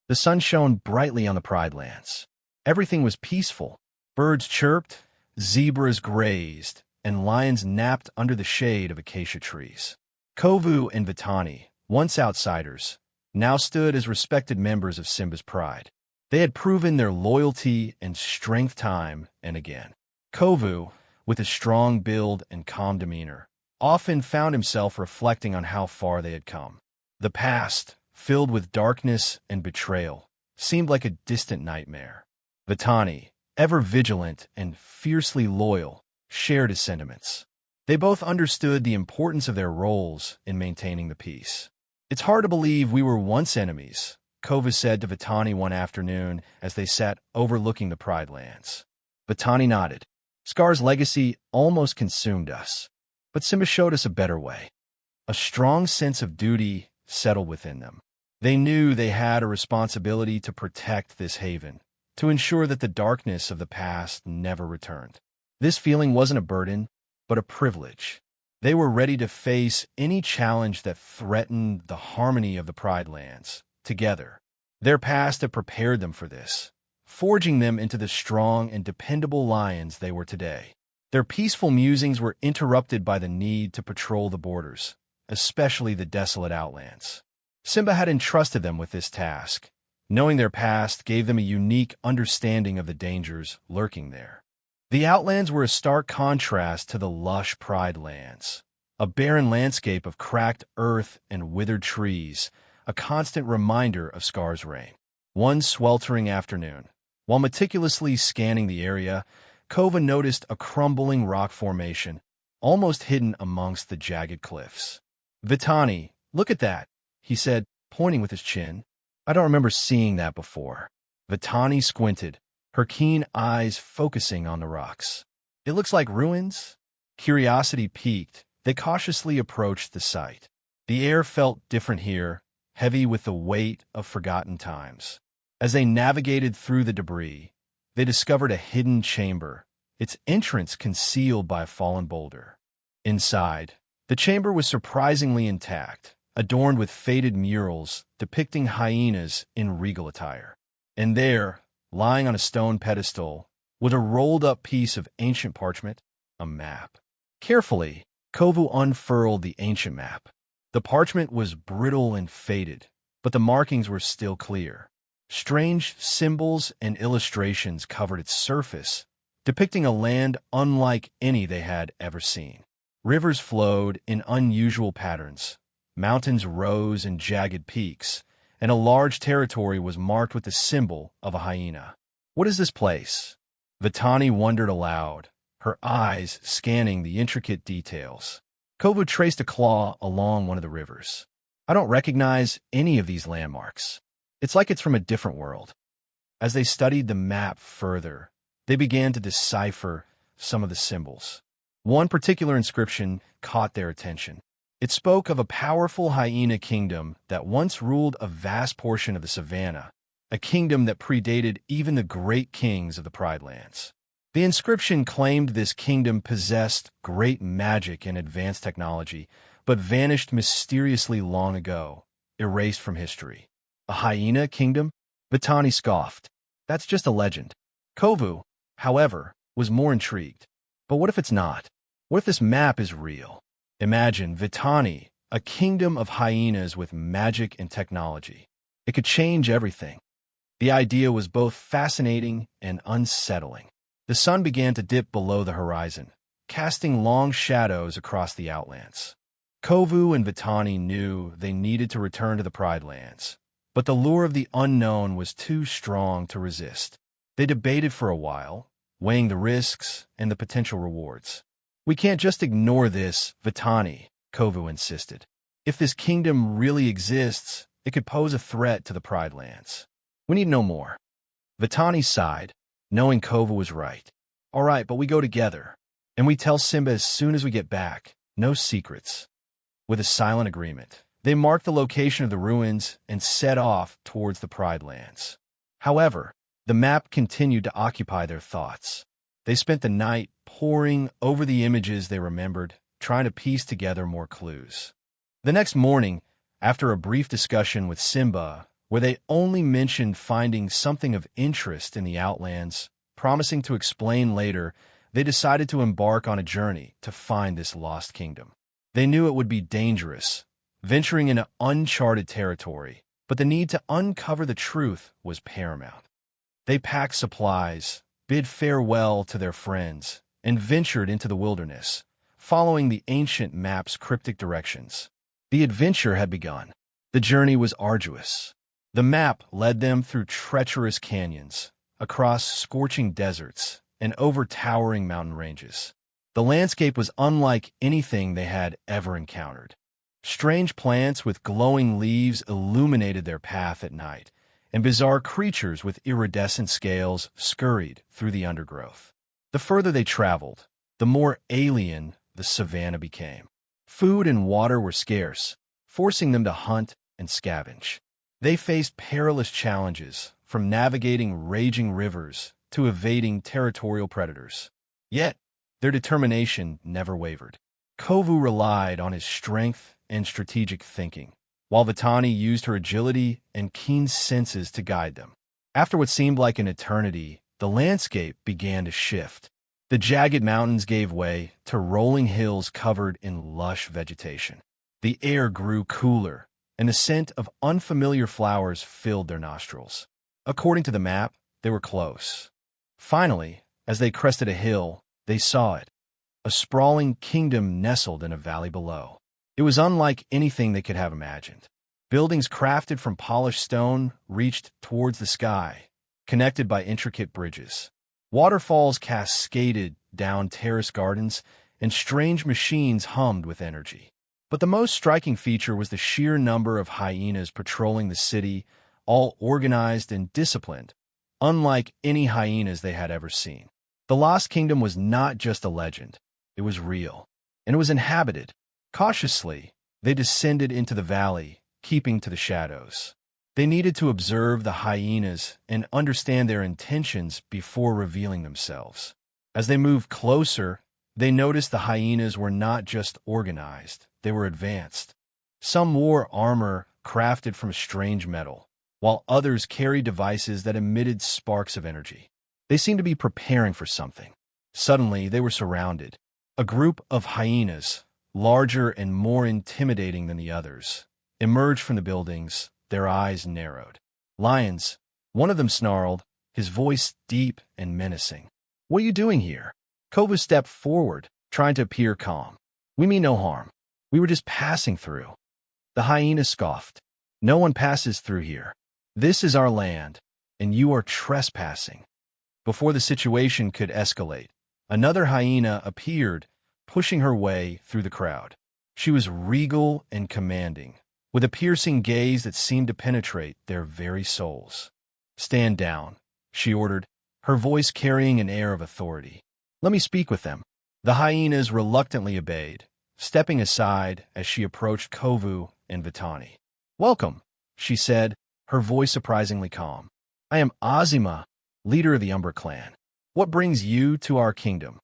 The sun shone brightly on the Pride Lands. Everything was peaceful. Birds chirped, zebras grazed, and lions napped under the shade of acacia trees. Kovu and Vitani, once outsiders, now stood as respected members of Simba's pride. They had proven their loyalty and strength time and again. Kovu, with his strong build and calm demeanor, often found himself reflecting on how far they had come. The past, filled with darkness and betrayal, seemed like a distant nightmare. Vitani, ever vigilant and fiercely loyal, shared his sentiments. They both understood the importance of their roles in maintaining the peace. "It's hard to believe we were once enemies," Kovu said to Vitani one afternoon as they sat overlooking the Pride Lands. Vitani nodded. "Scar's legacy almost consumed us, but Simba showed us a better way." A strong sense of duty settled within them. They knew they had a responsibility to protect this haven, to ensure that the darkness of the past never returned. This feeling wasn't a burden, but a privilege. They were ready to face any challenge that threatened the harmony of the Pride Lands, together. Their past had prepared them for this, forging them into the strong and dependable lions they were today. Their peaceful musings were interrupted by the need to patrol the borders, especially the desolate outlands. Simba had entrusted them with this task. Knowing their past gave them a unique understanding of the dangers lurking there. The outlands were a stark contrast to the lush Pride Lands, a barren landscape of cracked earth and withered trees, a constant reminder of Scar's reign. One sweltering afternoon, while meticulously scanning the area, Kovu noticed a crumbling rock formation, almost hidden amongst the jagged cliffs. "Vitani, look at that," he said, pointing with his chin. "I don't remember seeing that before." Vitani squinted, her keen eyes focusing on the rocks. "It looks like ruins." Curiosity piqued. They cautiously approached the site. The air felt different here, heavy with the weight of forgotten times. As they navigated through the debris, they discovered a hidden chamber, its entrance concealed by a fallen boulder. Inside, the chamber was surprisingly intact, adorned with faded murals depicting hyenas in regal attire. And there, lying on a stone pedestal, was a rolled-up piece of ancient parchment, a map. Carefully, Kovu unfurled the ancient map. The parchment was brittle and faded, but the markings were still clear. Strange symbols and illustrations covered its surface, depicting a land unlike any they had ever seen. Rivers flowed in unusual patterns, mountains rose in jagged peaks, and a large territory was marked with the symbol of a hyena. "What is this place?" Vitani wondered aloud, her eyes scanning the intricate details. Kovu traced a claw along one of the rivers. "I don't recognize any of these landmarks. It's like it's from a different world." As they studied the map further, they began to decipher some of the symbols. One particular inscription caught their attention. It spoke of a powerful hyena kingdom that once ruled a vast portion of the savanna, a kingdom that predated even the great kings of the Pride Lands. The inscription claimed this kingdom possessed great magic and advanced technology, but vanished mysteriously long ago, erased from history. "A hyena kingdom?" Vitani scoffed. "That's just a legend." Kovu, however, was more intrigued. "But what if it's not? What if this map is real? Imagine, Vitani, a kingdom of hyenas with magic and technology. It could change everything." The idea was both fascinating and unsettling. The sun began to dip below the horizon, casting long shadows across the outlands. Kovu and Vitani knew they needed to return to the Pride Lands, but the lure of the unknown was too strong to resist. They debated for a while, weighing the risks and the potential rewards. "We can't just ignore this, Vitani," Kovu insisted. "If this kingdom really exists, it could pose a threat to the Pride Lands. We need to know more." Vitani sighed, knowing Kovu was right. "All right, but we go together, and we tell Simba as soon as we get back. No secrets." With a silent agreement, they marked the location of the ruins and set off towards the Pride Lands. However, the map continued to occupy their thoughts. They spent the night poring over the images they remembered, trying to piece together more clues. The next morning, after a brief discussion with Simba, where they only mentioned finding something of interest in the Outlands, promising to explain later. They decided to embark on a journey to find this lost kingdom. They knew it would be dangerous, venturing into uncharted territory, but the need to uncover the truth was paramount. They packed supplies, bid farewell to their friends, and ventured into the wilderness, following the ancient map's cryptic directions. The adventure had begun. The journey was arduous. The map led them through treacherous canyons, across scorching deserts, and over towering mountain ranges. The landscape was unlike anything they had ever encountered. Strange plants with glowing leaves illuminated their path at night, and bizarre creatures with iridescent scales scurried through the undergrowth. The further they traveled, the more alien the savanna became. Food and water were scarce, forcing them to hunt and scavenge. They faced perilous challenges, from navigating raging rivers to evading territorial predators. Yet, their determination never wavered. Kovu relied on his strength and strategic thinking, while Vitani used her agility and keen senses to guide them. After what seemed like an eternity, the landscape began to shift. The jagged mountains gave way to rolling hills covered in lush vegetation. The air grew cooler, and the scent of unfamiliar flowers filled their nostrils. According to the map, they were close. Finally, as they crested a hill, they saw it, a sprawling kingdom nestled in a valley below. It was unlike anything they could have imagined. Buildings crafted from polished stone reached towards the sky, connected by intricate bridges. Waterfalls cascaded down terrace gardens, and strange machines hummed with energy. But the most striking feature was the sheer number of hyenas patrolling the city, all organized and disciplined, unlike any hyenas they had ever seen. The Lost Kingdom was not just a legend, it was real, and it was inhabited. Cautiously, they descended into the valley, keeping to the shadows. They needed to observe the hyenas and understand their intentions before revealing themselves. As they moved closer, they noticed the hyenas were not just organized, they were advanced. Some wore armor crafted from strange metal, while others carried devices that emitted sparks of energy. They seemed to be preparing for something. Suddenly, they were surrounded. A group of hyenas, larger and more intimidating than the others, emerged from the buildings, their eyes narrowed. Lions, one of them snarled, his voice deep and menacing. "What are you doing here?" Kovu stepped forward, trying to appear calm. "We mean no harm. We were just passing through." The hyena scoffed. "No one passes through here. This is our land, and you are trespassing." Before the situation could escalate, another hyena appeared, pushing her way through the crowd. She was regal and commanding, with a piercing gaze that seemed to penetrate their very souls. "Stand down," she ordered, her voice carrying an air of authority. "Let me speak with them." The hyenas reluctantly obeyed, stepping aside as she approached Kovu and Vitani. "Welcome," she said, her voice surprisingly calm. "I am Azima, leader of the Umbra clan. What brings you to our kingdom?"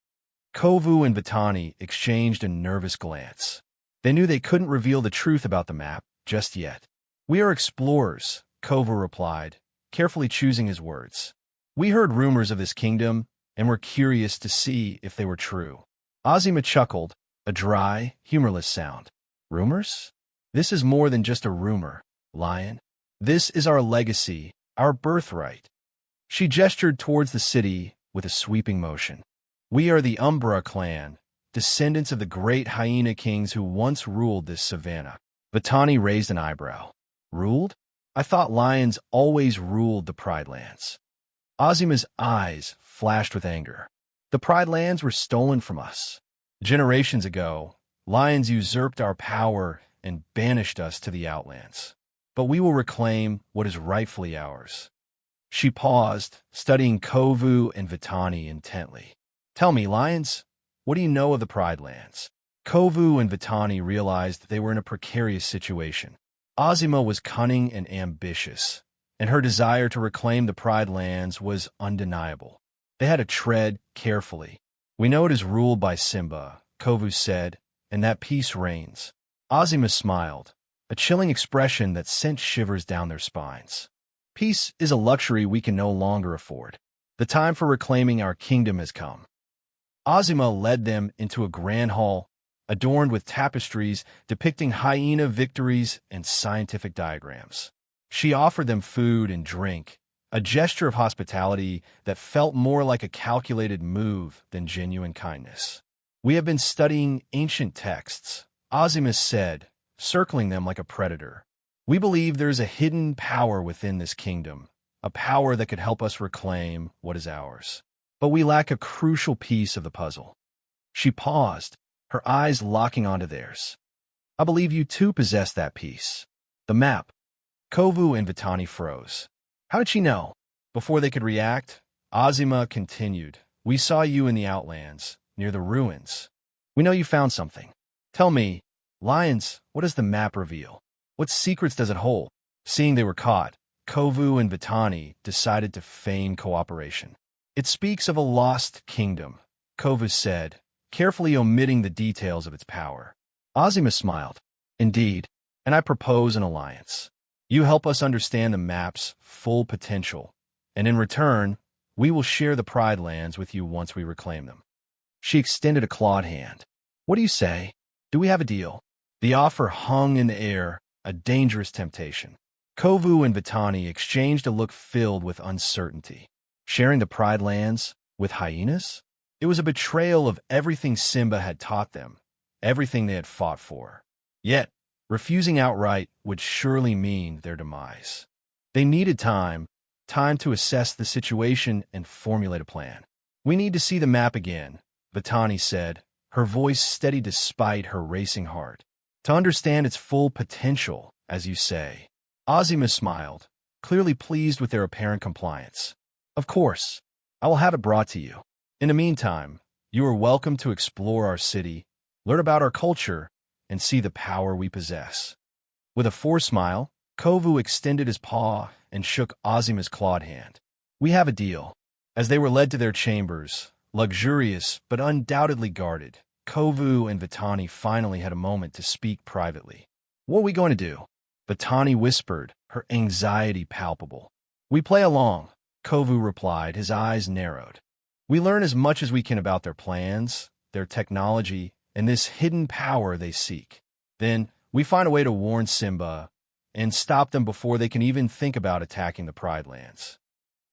Kovu and Vitani exchanged a nervous glance. They knew they couldn't reveal the truth about the map just yet. "We are explorers," Kovu replied, carefully choosing his words. "We heard rumors of this kingdom, and were curious to see if they were true." Azima chuckled, a dry, humorless sound. "Rumors? This is more than just a rumor, Lion. This is our legacy, our birthright." She gestured towards the city with a sweeping motion. "We are the Umbra clan, descendants of the great hyena kings who once ruled this savanna." Vitani raised an eyebrow. "Ruled? I thought lions always ruled the Pride Lands." Azima's eyes flashed with anger. "The Pride Lands were stolen from us. Generations ago, lions usurped our power and banished us to the Outlands. But we will reclaim what is rightfully ours." She paused, studying Kovu and Vitani intently. "Tell me, lions, what do you know of the Pride Lands?" Kovu and Vitani realized they were in a precarious situation. Azima was cunning and ambitious, and her desire to reclaim the Pride Lands was undeniable. They had to tread carefully. "We know it is ruled by Simba," Kovu said, "and that peace reigns." Azima smiled, a chilling expression that sent shivers down their spines. Peace is a luxury we can no longer afford. The time for reclaiming our kingdom has come. Azima led them into a grand hall, adorned with tapestries depicting hyena victories and scientific diagrams. She offered them food and drink, a gesture of hospitality that felt more like a calculated move than genuine kindness. "We have been studying ancient texts," Azima said, circling them like a predator. "We believe there is a hidden power within this kingdom, a power that could help us reclaim what is ours. But we lack a crucial piece of the puzzle." She paused, her eyes locking onto theirs. "I believe you too possess that piece. The map." Kovu and Vitani froze. How did she know? Before they could react, Azima continued, "We saw you in the Outlands, near the ruins. We know you found something. Tell me, lions, what does the map reveal? What secrets does it hold?" Seeing they were caught, Kovu and Vitani decided to feign cooperation. "It speaks of a lost kingdom," Kovu said, carefully omitting the details of its power. Azima smiled. "Indeed, and I propose an alliance. You help us understand the map's full potential, and in return, we will share the Pride Lands with you once we reclaim them." She extended a clawed hand. "What do you say? Do we have a deal?" The offer hung in the air, a dangerous temptation. Kovu and Vitani exchanged a look filled with uncertainty. Sharing the Pride Lands with hyenas? It was a betrayal of everything Simba had taught them, everything they had fought for. Yet, refusing outright would surely mean their demise. They needed time to assess the situation and formulate a plan. "We need to see the map again," Vitani said, her voice steady despite her racing heart. "To understand its full potential, as you say." Azima smiled, clearly pleased with their apparent compliance. "Of course, I will have it brought to you. In the meantime, you are welcome to explore our city, learn about our culture, and see the power we possess." With a forced smile, Kovu extended his paw and shook Azima's clawed hand. "We have a deal." As they were led to their chambers, luxurious but undoubtedly guarded, Kovu and Vitani finally had a moment to speak privately. "What are we going to do?" Vitani whispered, her anxiety palpable. "We play along," Kovu replied, his eyes narrowed. "We learn as much as we can about their plans, their technology, and this hidden power they seek. Then, we find a way to warn Simba and stop them before they can even think about attacking the Pride Lands."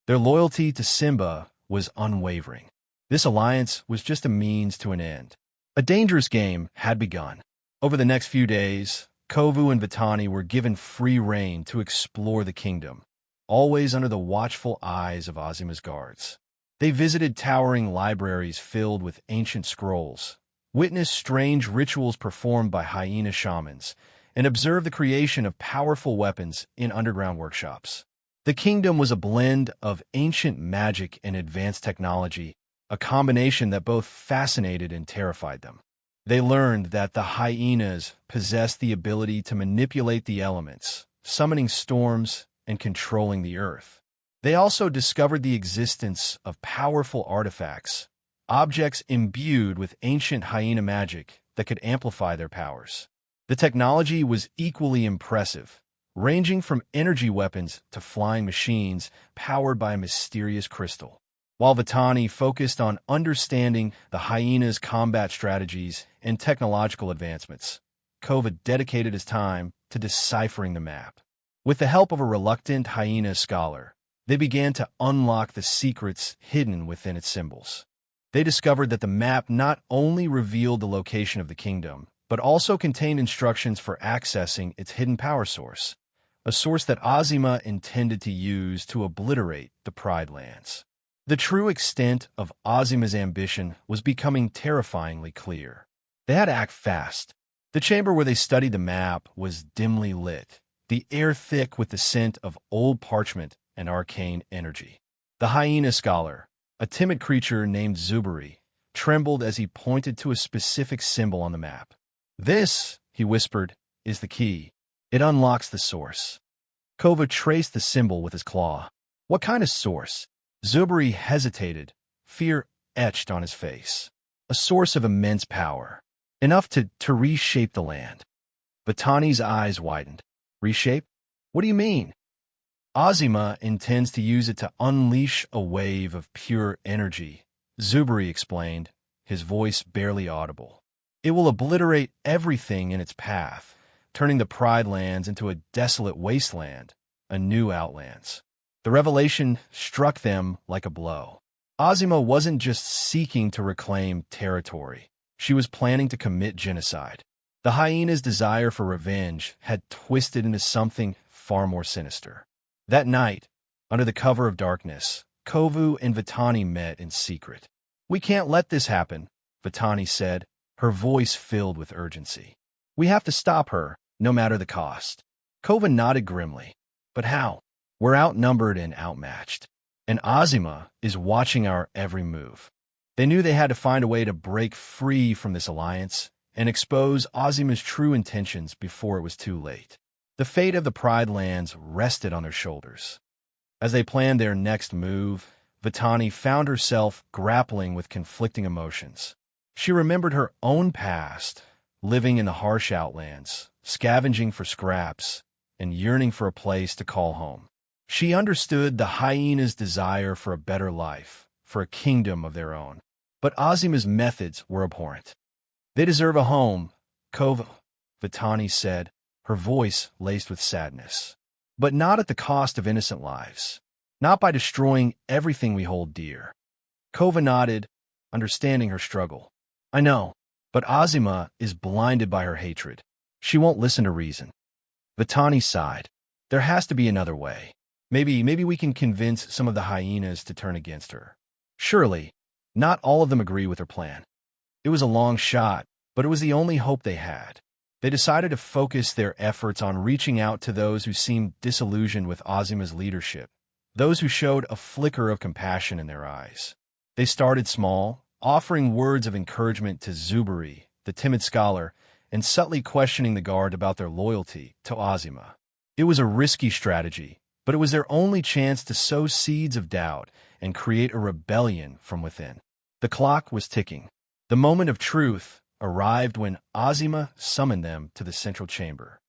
Their loyalty to Simba was unwavering. This alliance was just a means to an end. A dangerous game had begun. Over the next few days, Kovu and Vitani were given free rein to explore the kingdom, always under the watchful eyes of Azima's guards. They visited towering libraries filled with ancient scrolls, witnessed strange rituals performed by hyena shamans, and observed the creation of powerful weapons in underground workshops. The kingdom was a blend of ancient magic and advanced technology, a combination that both fascinated and terrified them. They learned that the hyenas possessed the ability to manipulate the elements, summoning storms and controlling the earth. They also discovered the existence of powerful artifacts, objects imbued with ancient hyena magic that could amplify their powers. The technology was equally impressive, ranging from energy weapons to flying machines powered by a mysterious crystal. While Vitani focused on understanding the hyenas' combat strategies and technological advancements, Kovu dedicated his time to deciphering the map. With the help of a reluctant hyena scholar, they began to unlock the secrets hidden within its symbols. They discovered that the map not only revealed the location of the kingdom, but also contained instructions for accessing its hidden power source, a source that Azima intended to use to obliterate the Pride Lands. The true extent of Azima's ambition was becoming terrifyingly clear. They had to act fast. The chamber where they studied the map was dimly lit, the air thick with the scent of old parchment and arcane energy. The hyena scholar, a timid creature named Zuberi, trembled as he pointed to a specific symbol on the map. "This," he whispered, "is the key. It unlocks the source." Kovu traced the symbol with his claw. "What kind of source?" Zuberi hesitated, fear etched on his face. "A source of immense power, enough to reshape the land." Vitani's eyes widened. Reshape? What do you mean? Azima intends to use it to unleash a wave of pure energy, Zuberi explained, his voice barely audible. It will obliterate everything in its path, turning the Pride Lands into a desolate wasteland, a new Outlands. The revelation struck them like a blow. Azima wasn't just seeking to reclaim territory. She was planning to commit genocide. The Hyenas' desire for revenge had twisted into something far more sinister. That night, under the cover of darkness, Kovu and Vitani met in secret. "We can't let this happen," Vitani said, her voice filled with urgency. "We have to stop her, no matter the cost." Kovu nodded grimly. "But how? We're outnumbered and outmatched. And Azima is watching our every move." They knew they had to find a way to break free from this alliance and expose Azima's true intentions before it was too late. The fate of the Pride Lands rested on their shoulders. As they planned their next move, Vitani found herself grappling with conflicting emotions. She remembered her own past, living in the harsh outlands, scavenging for scraps, and yearning for a place to call home. She understood the Hyenas' desire for a better life, for a kingdom of their own. But Azima's methods were abhorrent. "They deserve a home," Kovu, Vitani said, her voice laced with sadness. "But not at the cost of innocent lives. Not by destroying everything we hold dear." Kovu nodded, understanding her struggle. "I know, but Azima is blinded by her hatred. She won't listen to reason." Vitani sighed. "There has to be another way. Maybe we can convince some of the Hyenas to turn against her." Surely, not all of them agree with her plan. It was a long shot, but it was the only hope they had. They decided to focus their efforts on reaching out to those who seemed disillusioned with Azima's leadership, those who showed a flicker of compassion in their eyes. They started small, offering words of encouragement to Zuberi, the timid scholar, and subtly questioning the guard about their loyalty to Azima. It was a risky strategy, but it was their only chance to sow seeds of doubt and create a rebellion from within. The clock was ticking. The moment of truth arrived when Azima summoned them to the central chamber.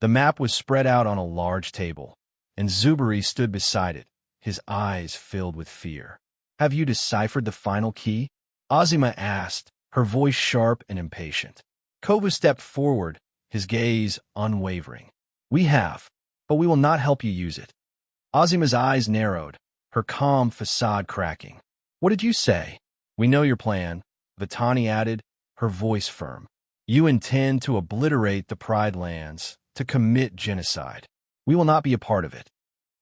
The map was spread out on a large table, and Zuberi stood beside it, his eyes filled with fear. "Have you deciphered the final key?" Azima asked, her voice sharp and impatient. Kovu stepped forward, his gaze unwavering. "We have, but we will not help you use it." Azima's eyes narrowed, her calm facade cracking. "What did you say?" "We know your plan," Vitani added, her voice firm. "You intend to obliterate the Pride Lands, to commit genocide. We will not be a part of it."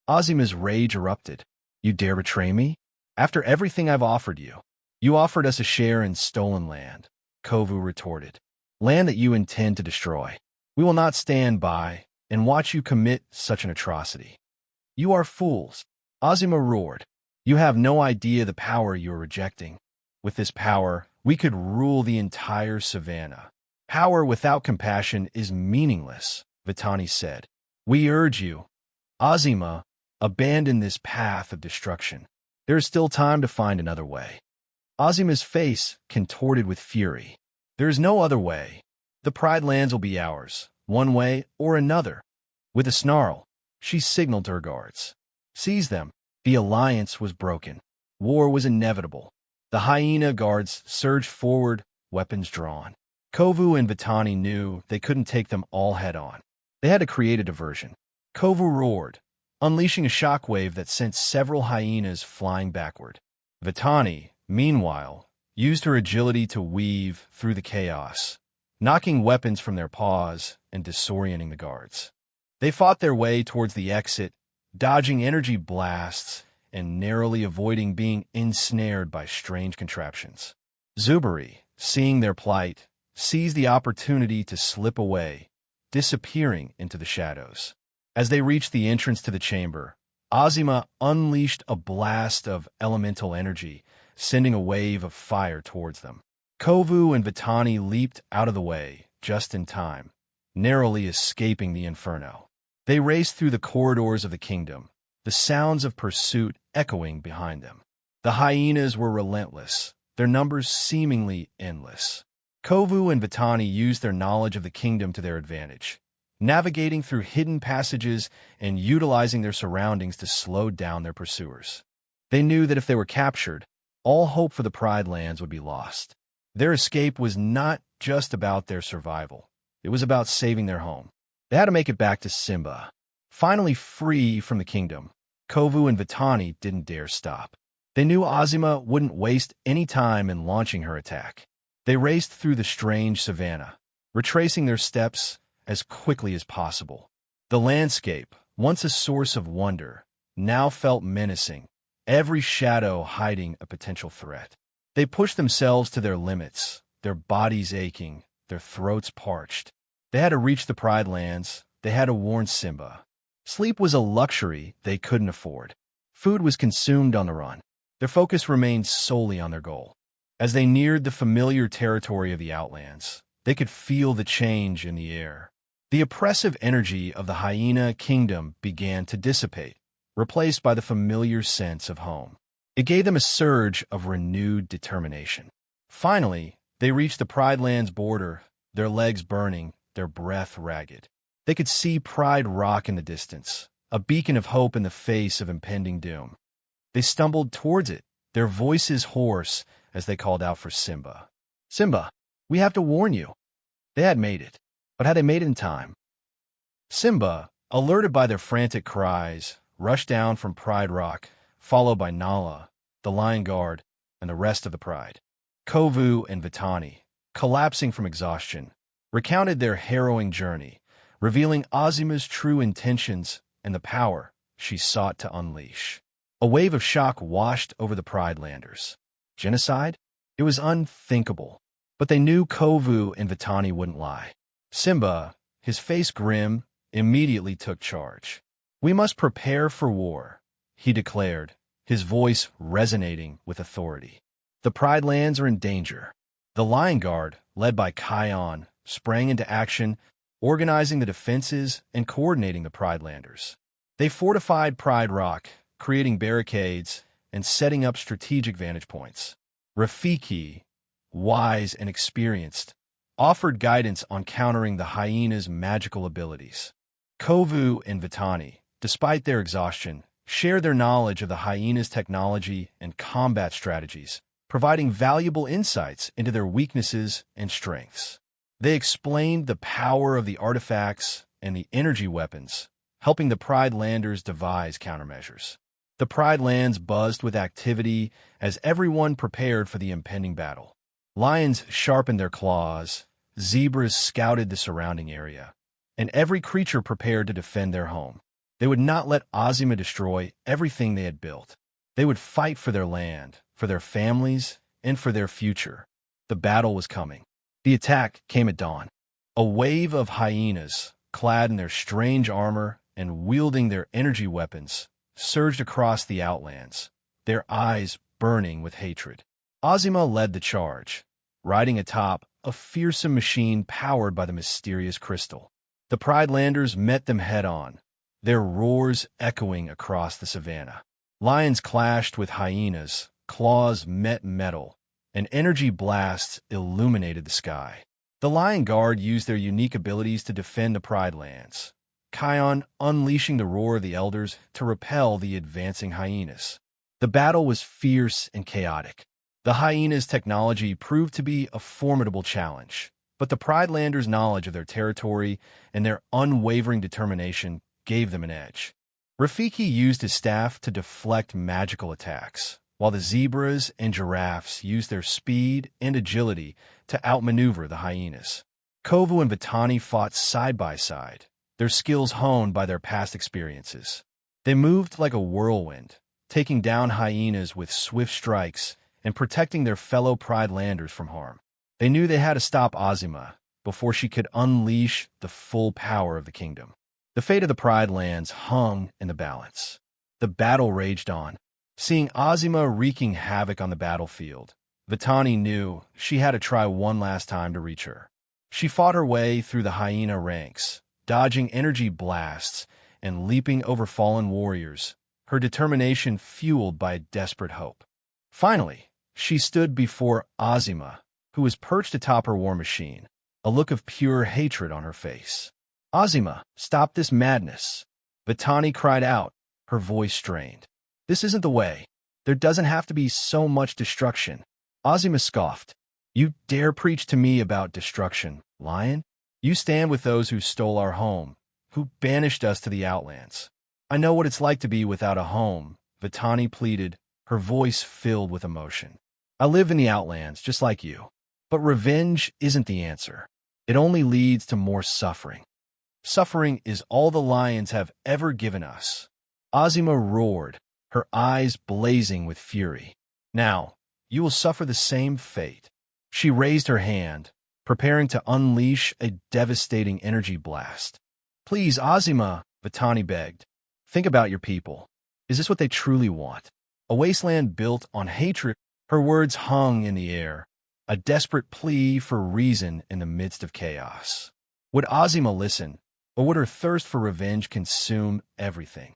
Azima's rage erupted. "You dare betray me? After everything I've offered you." "You offered us a share in stolen land," Kovu retorted. "Land that you intend to destroy. We will not stand by and watch you commit such an atrocity." "You are fools," Azima roared. "You have no idea the power you are rejecting. With this power, we could rule the entire savannah." "Power without compassion is meaningless," Vitani said. "We urge you, Azima, abandon this path of destruction. There is still time to find another way." Azima's face contorted with fury. "There is no other way. The Pride Lands will be ours, one way or another." With a snarl, she signaled to her guards. "Seize them." The alliance was broken. War was inevitable. The hyena guards surged forward, weapons drawn. Kovu and Vitani knew they couldn't take them all head-on. They had to create a diversion. Kovu roared, unleashing a shockwave that sent several hyenas flying backward. Vitani, meanwhile, used her agility to weave through the chaos, knocking weapons from their paws and disorienting the guards. They fought their way towards the exit, dodging energy blasts and narrowly avoiding being ensnared by strange contraptions. Zuberi, seeing their plight, seized the opportunity to slip away, disappearing into the shadows. As they reached the entrance to the chamber, Azima unleashed a blast of elemental energy, sending a wave of fire towards them. Kovu and Vitani leaped out of the way, just in time, narrowly escaping the inferno. They raced through the corridors of the kingdom, the sounds of pursuit echoing behind them. The hyenas were relentless, their numbers seemingly endless. Kovu and Vitani used their knowledge of the kingdom to their advantage, navigating through hidden passages and utilizing their surroundings to slow down their pursuers. They knew that if they were captured, all hope for the Pride Lands would be lost. Their escape was not just about their survival. It was about saving their home. They had to make it back to Simba. Finally free from the kingdom, Kovu and Vitani didn't dare stop. They knew Azima wouldn't waste any time in launching her attack. They raced through the strange savanna, retracing their steps as quickly as possible. The landscape, once a source of wonder, now felt menacing, every shadow hiding a potential threat. They pushed themselves to their limits, their bodies aching, their throats parched. They had to reach the Pride Lands. They had to warn Simba. Sleep was a luxury they couldn't afford. Food was consumed on the run. Their focus remained solely on their goal. As they neared the familiar territory of the Outlands, they could feel the change in the air. The oppressive energy of the hyena kingdom began to dissipate, replaced by the familiar sense of home. It gave them a surge of renewed determination. Finally, they reached the Pride Lands border, their legs burning, their breath ragged. They could see Pride Rock in the distance, a beacon of hope in the face of impending doom. They stumbled towards it, their voices hoarse as they called out for Simba. "Simba, we have to warn you." They had made it, but had they made it in time? Simba, alerted by their frantic cries, rushed down from Pride Rock, followed by Nala, the Lion Guard, and the rest of the Pride. Kovu and Vitani, collapsing from exhaustion, recounted their harrowing journey, revealing Azima's true intentions and the power she sought to unleash. A wave of shock washed over the Pride Landers. Genocide? It was unthinkable. But they knew Kovu and Vitani wouldn't lie. Simba, his face grim, immediately took charge. "We must prepare for war," he declared, his voice resonating with authority. "The Pride Lands are in danger." The Lion Guard, led by Kion, sprang into action, organizing the defenses and coordinating the Pride Landers. They fortified Pride Rock, creating barricades and setting up strategic vantage points. Rafiki, wise and experienced, offered guidance on countering the hyena's magical abilities. Kovu and Vitani, despite their exhaustion, shared their knowledge of the hyena's technology and combat strategies, providing valuable insights into their weaknesses and strengths. They explained the power of the artifacts and the energy weapons, helping the Pride Landers devise countermeasures. The Pride Lands buzzed with activity as everyone prepared for the impending battle. Lions sharpened their claws, zebras scouted the surrounding area, and every creature prepared to defend their home. They would not let Azima destroy everything they had built. They would fight for their land, for their families, and for their future. The battle was coming. The attack came at dawn. A wave of hyenas, clad in their strange armor and wielding their energy weapons, surged across the Outlands, their eyes burning with hatred. Azima led the charge, riding atop a fearsome machine powered by the mysterious crystal. The Pride Landers met them head-on, their roars echoing across the savanna. Lions clashed with hyenas, claws met metal, and energy blasts illuminated the sky. The Lion Guard used their unique abilities to defend the Pride Lands, Kion unleashing the roar of the elders to repel the advancing hyenas. The battle was fierce and chaotic. The hyenas' technology proved to be a formidable challenge, but the Pride Landers' knowledge of their territory and their unwavering determination gave them an edge. Rafiki used his staff to deflect magical attacks, while the zebras and giraffes used their speed and agility to outmaneuver the hyenas. Kovu and Vitani fought side by side, their skills honed by their past experiences. They moved like a whirlwind, taking down hyenas with swift strikes and protecting their fellow Pride Landers from harm. They knew they had to stop Azima before she could unleash the full power of the kingdom. The fate of the Pride Lands hung in the balance. The battle raged on. Seeing Azima wreaking havoc on the battlefield, Vitani knew she had to try one last time to reach her. She fought her way through the hyena ranks, dodging energy blasts and leaping over fallen warriors, her determination fueled by desperate hope. Finally, she stood before Azima, who was perched atop her war machine, a look of pure hatred on her face. "Azima, stop this madness!" Vitani cried out, her voice strained. "This isn't the way. There doesn't have to be so much destruction." Azima scoffed. "You dare preach to me about destruction, lion? You stand with those who stole our home, who banished us to the outlands. I know what it's like to be without a home," Vitani pleaded, her voice filled with emotion. "I live in the outlands, just like you. But revenge isn't the answer. It only leads to more suffering. Suffering is all the lions have ever given us." Azima roared, her eyes blazing with fury. "Now, you will suffer the same fate." She raised her hand, preparing to unleash a devastating energy blast. "Please, Azima," Vitani begged. "Think about your people. Is this what they truly want? A wasteland built on hatred?" Her words hung in the air, a desperate plea for reason in the midst of chaos. Would Azima listen, or would her thirst for revenge consume everything?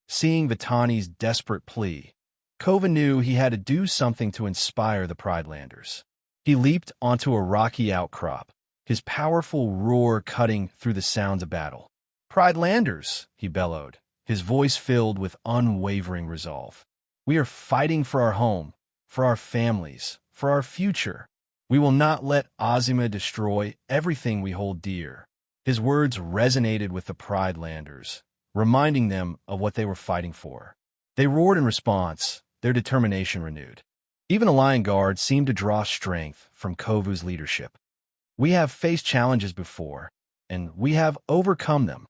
Seeing Vitani's desperate plea, Kovu knew he had to do something to inspire the Pridelanders. He leaped onto a rocky outcrop, his powerful roar cutting through the sounds of battle. "Pridelanders," he bellowed, his voice filled with unwavering resolve. "We are fighting for our home, for our families, for our future. We will not let Azima destroy everything we hold dear." His words resonated with the Pridelanders, reminding them of what they were fighting for. They roared in response, their determination renewed. Even the Lion Guard seemed to draw strength from Kovu's leadership. "We have faced challenges before, and we have overcome them,"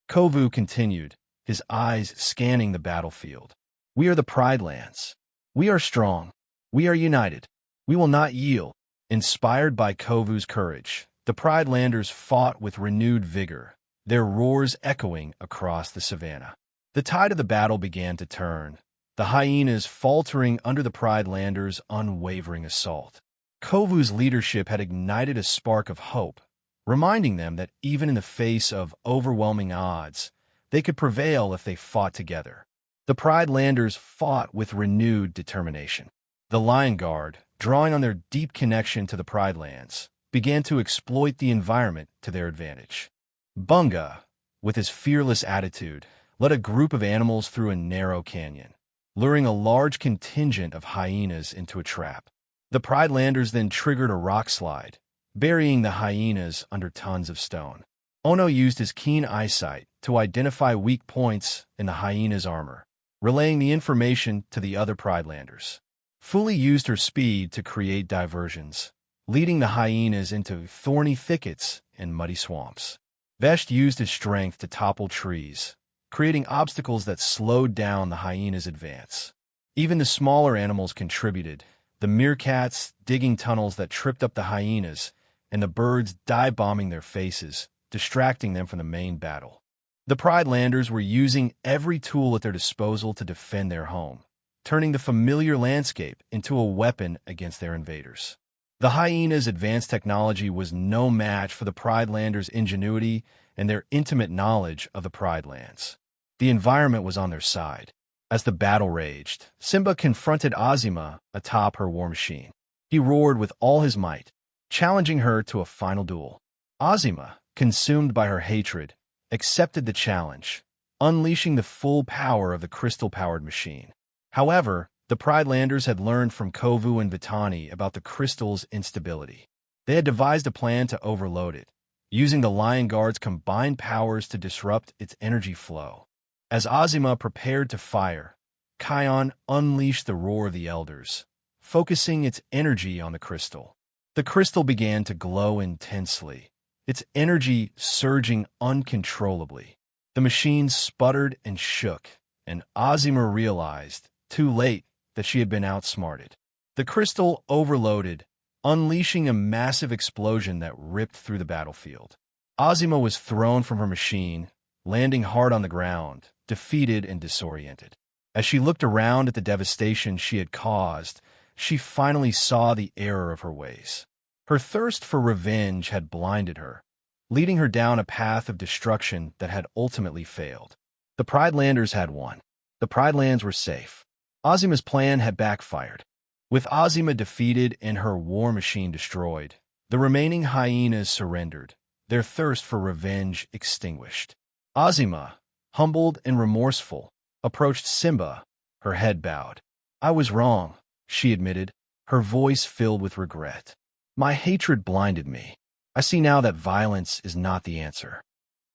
Kovu continued, his eyes scanning the battlefield. "We are the Pridelands. We are strong. We are united. We will not yield." Inspired by Kovu's courage, the Pridelanders fought with renewed vigor, their roars echoing across the savannah. The tide of the battle began to turn, the Hyenas faltering under the Pridelanders' unwavering assault. Kovu's leadership had ignited a spark of hope, reminding them that even in the face of overwhelming odds, they could prevail if they fought together. The Pridelanders fought with renewed determination. The Lion Guard, drawing on their deep connection to the Pridelands, began to exploit the environment to their advantage. Bunga, with his fearless attitude, led a group of animals through a narrow canyon, luring a large contingent of hyenas into a trap. The Pridelanders then triggered a rock slide, burying the hyenas under tons of stone. Ono used his keen eyesight to identify weak points in the hyena's armor, relaying the information to the other Pridelanders. Fuli used her speed to create diversions, leading the hyenas into thorny thickets and muddy swamps. Vesht used his strength to topple trees, creating obstacles that slowed down the hyenas' advance. Even the smaller animals contributed, the meerkats digging tunnels that tripped up the hyenas, and the birds dive-bombing their faces, distracting them from the main battle. The Pridelanders were using every tool at their disposal to defend their home, turning the familiar landscape into a weapon against their invaders. The hyenas' advanced technology was no match for the Pridelanders' ingenuity and their intimate knowledge of the Pridelands. The environment was on their side. As the battle raged, Simba confronted Azima atop her war machine. He roared with all his might, challenging her to a final duel. Azima, consumed by her hatred, accepted the challenge, unleashing the full power of the crystal-powered machine. However, the Pridelanders had learned from Kovu and Vitani about the crystal's instability. They had devised a plan to overload it, using the Lion Guard's combined powers to disrupt its energy flow. As Azima prepared to fire, Kion unleashed the roar of the Elders, focusing its energy on the crystal. The crystal began to glow intensely, its energy surging uncontrollably. The machine sputtered and shook, and Azima realized, too late, that she had been outsmarted. The crystal overloaded, unleashing a massive explosion that ripped through the battlefield. Azima was thrown from her machine, landing hard on the ground, defeated and disoriented. As she looked around at the devastation she had caused, she finally saw the error of her ways. Her thirst for revenge had blinded her, leading her down a path of destruction that had ultimately failed. The Pridelanders had won. The Pridelands were safe. Azima's plan had backfired. With Azima defeated and her war machine destroyed, the remaining hyenas surrendered, their thirst for revenge extinguished. Azima, humbled and remorseful, approached Simba, her head bowed. "I was wrong," she admitted, her voice filled with regret. "My hatred blinded me. I see now that violence is not the answer."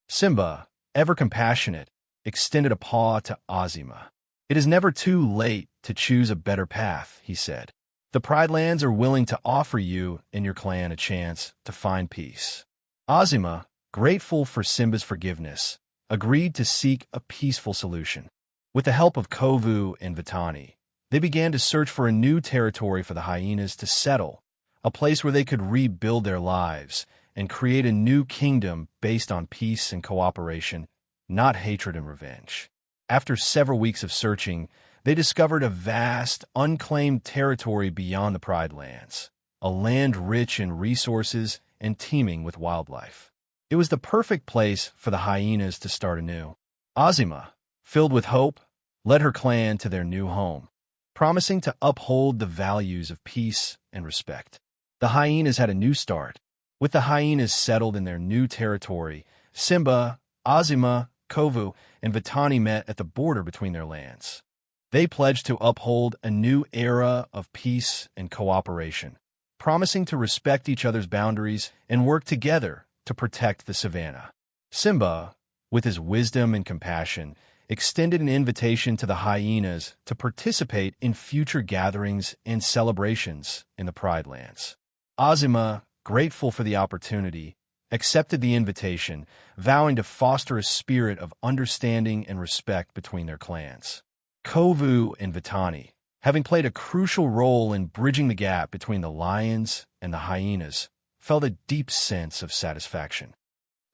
Simba, ever compassionate, extended a paw to Azima. "It is never too late to choose a better path," he said. "The Pride Lands are willing to offer you and your clan a chance to find peace." Azima, grateful for Simba's forgiveness, agreed to seek a peaceful solution. With the help of Kovu and Vitani, they began to search for a new territory for the hyenas to settle, a place where they could rebuild their lives and create a new kingdom based on peace and cooperation, not hatred and revenge. After several weeks of searching, they discovered a vast, unclaimed territory beyond the Pride Lands, a land rich in resources and teeming with wildlife. It was the perfect place for the hyenas to start anew. Azima, filled with hope, led her clan to their new home, promising to uphold the values of peace and respect. The hyenas had a new start. With the hyenas settled in their new territory, Simba, Azima, Kovu, and Vitani met at the border between their lands. They pledged to uphold a new era of peace and cooperation, promising to respect each other's boundaries and work together to protect the savannah. Simba, with his wisdom and compassion, extended an invitation to the hyenas to participate in future gatherings and celebrations in the Pride Lands. Azima, grateful for the opportunity, accepted the invitation, vowing to foster a spirit of understanding and respect between their clans. Kovu and Vitani, having played a crucial role in bridging the gap between the lions and the hyenas, felt a deep sense of satisfaction.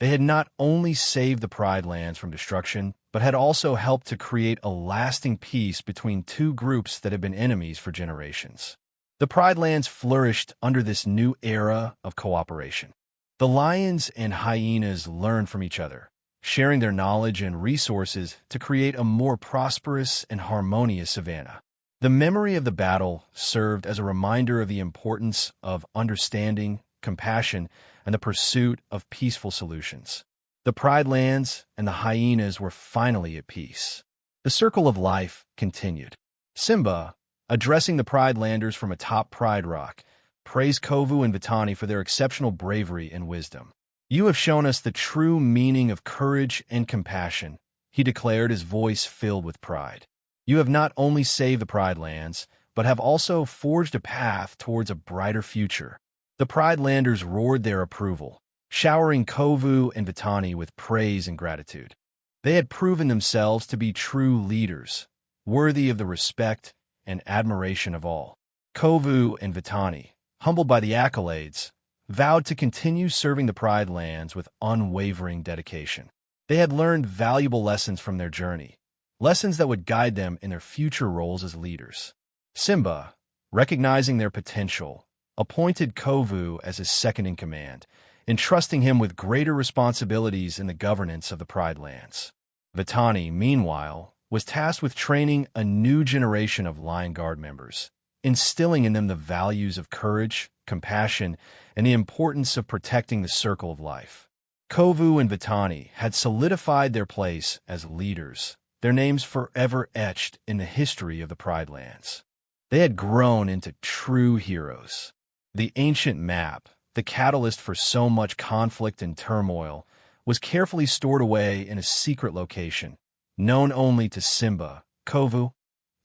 They had not only saved the Pride Lands from destruction, but had also helped to create a lasting peace between two groups that had been enemies for generations. The Pride Lands flourished under this new era of cooperation. The lions and hyenas learned from each other, sharing their knowledge and resources to create a more prosperous and harmonious savanna. The memory of the battle served as a reminder of the importance of understanding, compassion, and the pursuit of peaceful solutions. The Pride Lands and the hyenas were finally at peace. The circle of life continued. Simba, addressing the Pride Landers from atop Pride Rock, praised Kovu and Vitani for their exceptional bravery and wisdom. "You have shown us the true meaning of courage and compassion," he declared, his voice filled with pride. "You have not only saved the Pride Lands, but have also forged a path towards a brighter future." The Pride Landers roared their approval, showering Kovu and Vitani with praise and gratitude. They had proven themselves to be true leaders, worthy of the respect and admiration of all. Kovu and Vitani, humbled by the accolades, vowed to continue serving the Pride Lands with unwavering dedication. They had learned valuable lessons from their journey, lessons that would guide them in their future roles as leaders. Simba, recognizing their potential, appointed Kovu as his second-in-command, entrusting him with greater responsibilities in the governance of the Pride Lands. Vitani, meanwhile, was tasked with training a new generation of Lion Guard members, instilling in them the values of courage, compassion, and the importance of protecting the circle of life. Kovu and Vitani had solidified their place as leaders, their names forever etched in the history of the Pride Lands. They had grown into true heroes. The ancient map, the catalyst for so much conflict and turmoil, was carefully stored away in a secret location, known only to Simba, Kovu,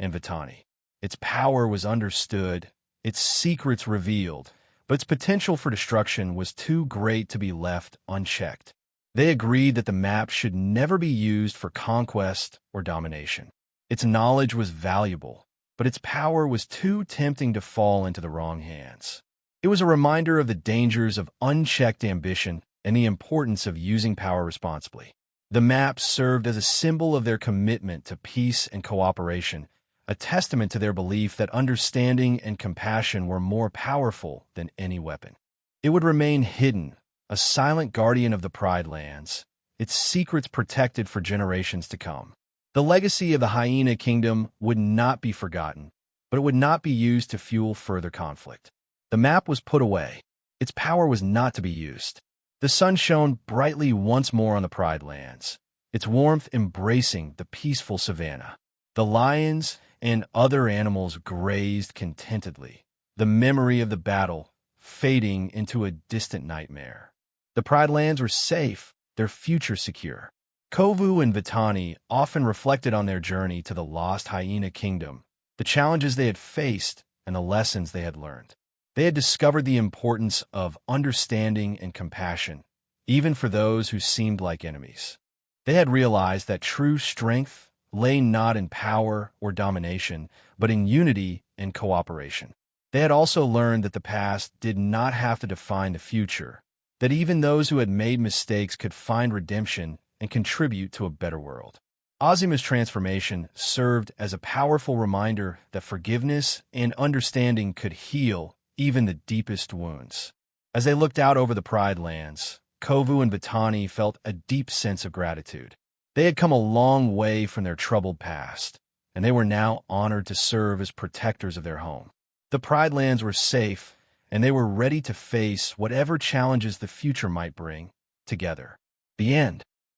and Vitani. Its power was understood, its secrets revealed, but its potential for destruction was too great to be left unchecked. They agreed that the map should never be used for conquest or domination. Its knowledge was valuable, but its power was too tempting to fall into the wrong hands. It was a reminder of the dangers of unchecked ambition and the importance of using power responsibly. The map served as a symbol of their commitment to peace and cooperation, a testament to their belief that understanding and compassion were more powerful than any weapon. It would remain hidden, a silent guardian of the Pride Lands, its secrets protected for generations to come. The legacy of the Hyena Kingdom would not be forgotten, but it would not be used to fuel further conflict. The map was put away. Its power was not to be used. The sun shone brightly once more on the Pride Lands, its warmth embracing the peaceful savanna. The lions and other animals grazed contentedly, the memory of the battle fading into a distant nightmare. The Pride Lands were safe, their future secure. Kovu and Vitani often reflected on their journey to the lost hyena kingdom, the challenges they had faced, and the lessons they had learned. They had discovered the importance of understanding and compassion, even for those who seemed like enemies. They had realized that true strength lay not in power or domination, but in unity and cooperation. They had also learned that the past did not have to define the future, that even those who had made mistakes could find redemption and contribute to a better world. Azuma's transformation served as a powerful reminder that forgiveness and understanding could heal even the deepest wounds. As they looked out over the Pride Lands, Kovu and Vitani felt a deep sense of gratitude. They had come a long way from their troubled past, and they were now honored to serve as protectors of their home. The Pride Lands were safe, and they were ready to face whatever challenges the future might bring together. The end.